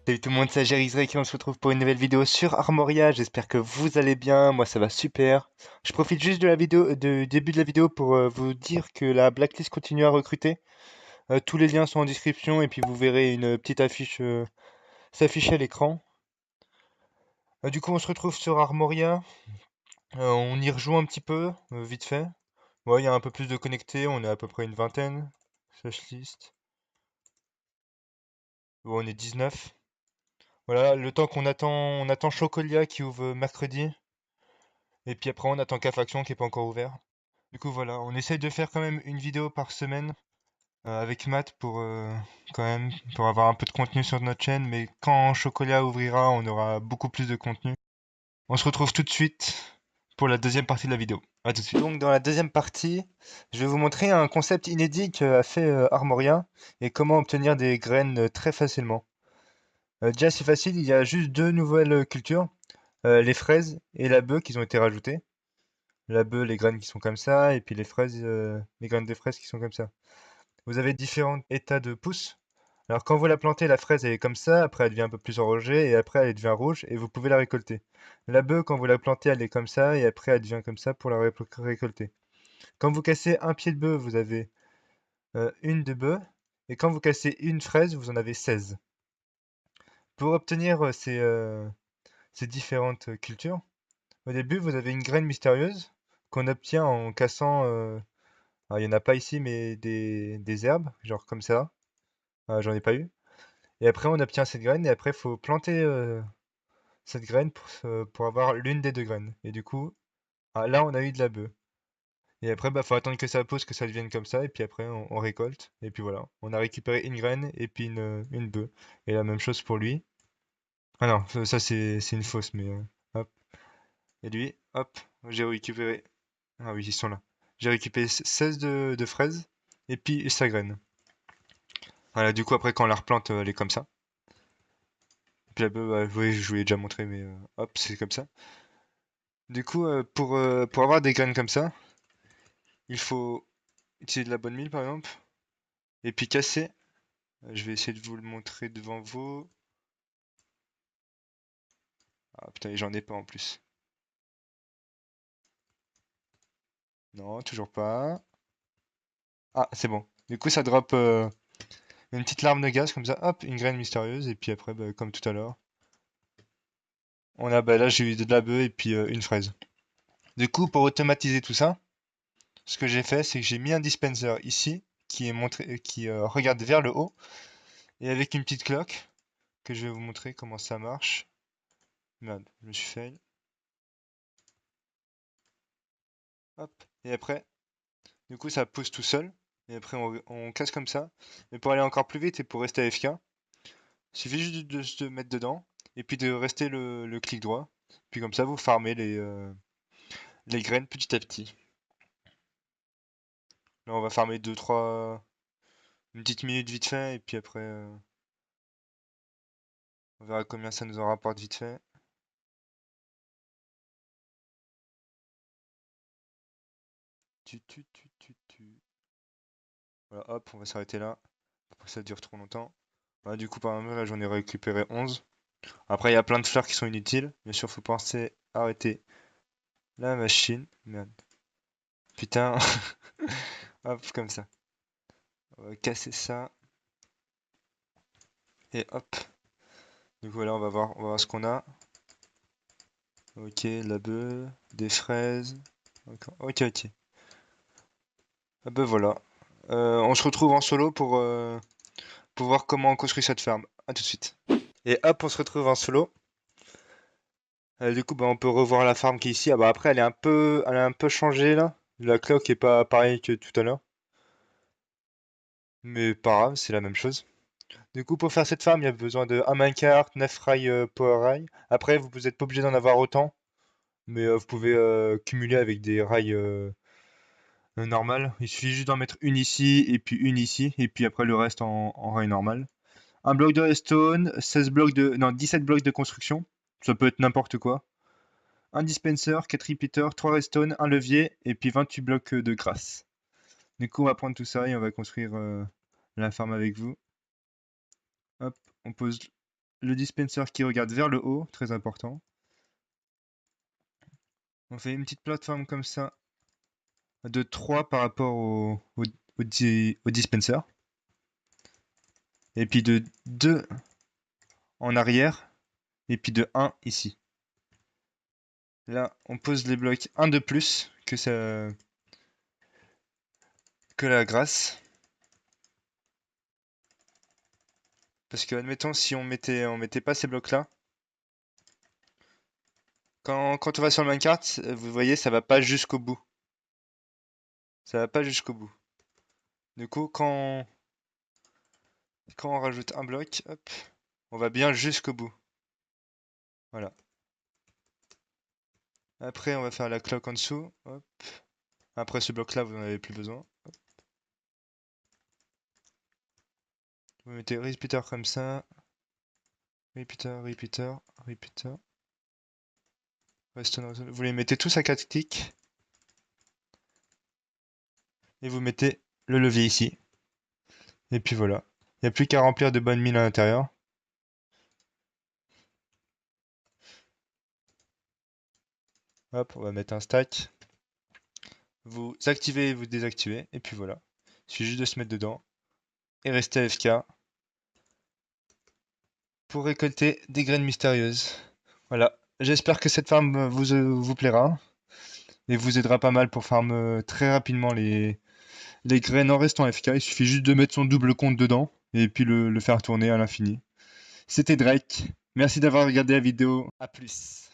Salut tout le monde, c'est Gérisrek et on se retrouve pour une nouvelle vidéo sur Armoria. J'espère que vous allez bien, moi ça va super. Je profite juste de la vidéo, du début de la vidéo pour vous dire que la blacklist continue à recruter. Tous les liens sont en description et puis vous verrez une petite affiche s'afficher à l'écran. Du coup on se retrouve sur Armoria. On y rejoue un petit peu, vite fait. Ouais, il y a un peu plus de connectés, on est à peu près une vingtaine. Slash list. Bon, on est 19. Voilà, le temps qu'on attend, on attend Chocolia qui ouvre mercredi. Et puis après, on attend K-Faction qui est pas encore ouvert. Du coup, voilà, on essaye de faire quand même une vidéo par semaine avec Matt pour quand même pour avoir un peu de contenu sur notre chaîne. Mais quand Chocolat ouvrira, on aura beaucoup plus de contenu. On se retrouve tout de suite pour la deuxième partie de la vidéo. À tout de suite. Donc, dans la deuxième partie, je vais vous montrer un concept inédit qu'a fait Armoria et comment obtenir des graines très facilement. Déjà, c'est facile, il y a juste deux nouvelles cultures, les fraises et la bœuf qui ont été rajoutées. La bœuf, les graines qui sont comme ça, et puis les fraises, les graines de fraises qui sont comme ça. Vous avez différents états de pousse. Alors quand vous la plantez, la fraise elle est comme ça, après elle devient un peu plus enragée, et après elle devient rouge, et vous pouvez la récolter. La bœuf, quand vous la plantez, elle est comme ça, et après elle devient comme ça pour la récolter. Quand vous cassez un pied de bœuf, vous avez une de bœuf, et quand vous cassez une fraise, vous en avez 16. Pour obtenir ces différentes cultures, au début vous avez une graine mystérieuse qu'on obtient en cassant alors, il y en a pas ici, mais des herbes, genre comme ça. J'en ai pas eu. Et après, on obtient cette graine, et après, il faut planter cette graine pour avoir l'une des deux graines. Et du coup, là, on a eu de la bœuf. Et après, bah, faut attendre que ça pousse, que ça devienne comme ça, et puis après, on récolte. Et puis voilà, on a récupéré une graine et puis une bœuf. Et la même chose pour lui. Ah non, ça c'est une fausse, mais hop. Et lui, hop, j'ai récupéré. Ah oui, ils sont là. J'ai récupéré 16 de fraises, et puis sa graine. Voilà, du coup, après, quand on la replante, elle est comme ça. Puis la bœuf, oui, je vous l'ai déjà montré, mais hop, c'est comme ça. Du coup, pour avoir des graines comme ça, il faut utiliser de la bonne mine, par exemple, et puis casser. Je vais essayer de vous le montrer devant vous. Ah putain, j'en ai pas en plus. Non, toujours pas. Ah, c'est bon. Du coup, ça drop une petite larme de gaz, comme ça, hop, une graine mystérieuse, et puis après, bah, comme tout à l'heure, on a, bah là, j'ai eu de la bœuf et puis une fraise. Du coup, pour automatiser tout ça, ce que j'ai fait, c'est que j'ai mis un dispenser ici, qui est montré, qui regarde vers le haut, et avec une petite cloque, que je vais vous montrer comment ça marche. Merde, je me suis fail. Hop. Et après, du coup, ça pousse tout seul. Et après, on casse comme ça. Mais pour aller encore plus vite et pour rester AFK, il suffit juste de se mettre dedans. Et puis de rester le clic droit. Puis comme ça, vous farmez les graines petit à petit. Là, on va farmer 2-3... Une petite minute vite fait. Et puis après, on verra combien ça nous en rapporte vite fait. Tu. Voilà, hop, on va s'arrêter là. Pour que ça dure trop longtemps. Voilà, du coup, par exemple, là, j'en ai récupéré 11. Après, il y a plein de fleurs qui sont inutiles. Bien sûr, faut penser à arrêter la machine. Merde. Putain. Hop, comme ça. On va casser ça. Et hop. Du coup, là, on va voir ce qu'on a. Ok, la bœuf, des fraises. Ok, ok. Ah ben voilà. On se retrouve en solo pour voir comment on construit cette ferme. À tout de suite. Et hop, on se retrouve en solo. Du coup, bah, on peut revoir la farm qui est ici. Ah bah après, elle a un peu changé là. La cloque est pas pareille que tout à l'heure. Mais pas grave, c'est la même chose. Du coup, pour faire cette farm, il y a besoin de un minecart, 9 rails power rails. Après, vous n'êtes pas obligé d'en avoir autant, mais vous pouvez cumuler avec des rails normales. Il suffit juste d'en mettre une ici, et puis une ici, et puis après le reste en rail normal. Un bloc de redstone, 16 blocs de... Non, 17 blocs de construction. Ça peut être n'importe quoi. Un dispenser, 4 repeaters, 3 redstone, un levier, et puis 28 blocs de grasse. Du coup, on va prendre tout ça et on va construire la farm avec vous. Hop, on pose le dispenser qui regarde vers le haut, très important. On fait une petite plateforme comme ça de 3 par rapport au dispenser. Et puis de 2 en arrière. Et puis de 1 ici. Là, on pose les blocs un de plus que la grasse. Parce que, admettons, si on mettait pas ces blocs-là, quand on va sur le minecart, vous voyez, ça va pas jusqu'au bout. Ça va pas jusqu'au bout. Du coup, quand on rajoute un bloc, hop, on va bien jusqu'au bout. Voilà. Après, on va faire la cloque en dessous. Hop. Après, ce bloc-là, vous n'en avez plus besoin. Hop. Vous mettez repeater comme ça. Repeater, repeater, repeater. Redstone, redstone. Vous les mettez tous à 4 clics. Et vous mettez le levier ici. Et puis voilà. Il n'y a plus qu'à remplir de bonnes mines à l'intérieur. Hop, on va mettre un stack. Vous activez et vous désactivez. Et puis voilà. Il suffit juste de se mettre dedans. Et rester AFK. Pour récolter des graines mystérieuses. Voilà. J'espère que cette farm vous plaira. Et vous aidera pas mal pour farm très rapidement les graines en restant AFK. Il suffit juste de mettre son double compte dedans. Et puis le faire tourner à l'infini. C'était Drake. Merci d'avoir regardé la vidéo. À plus.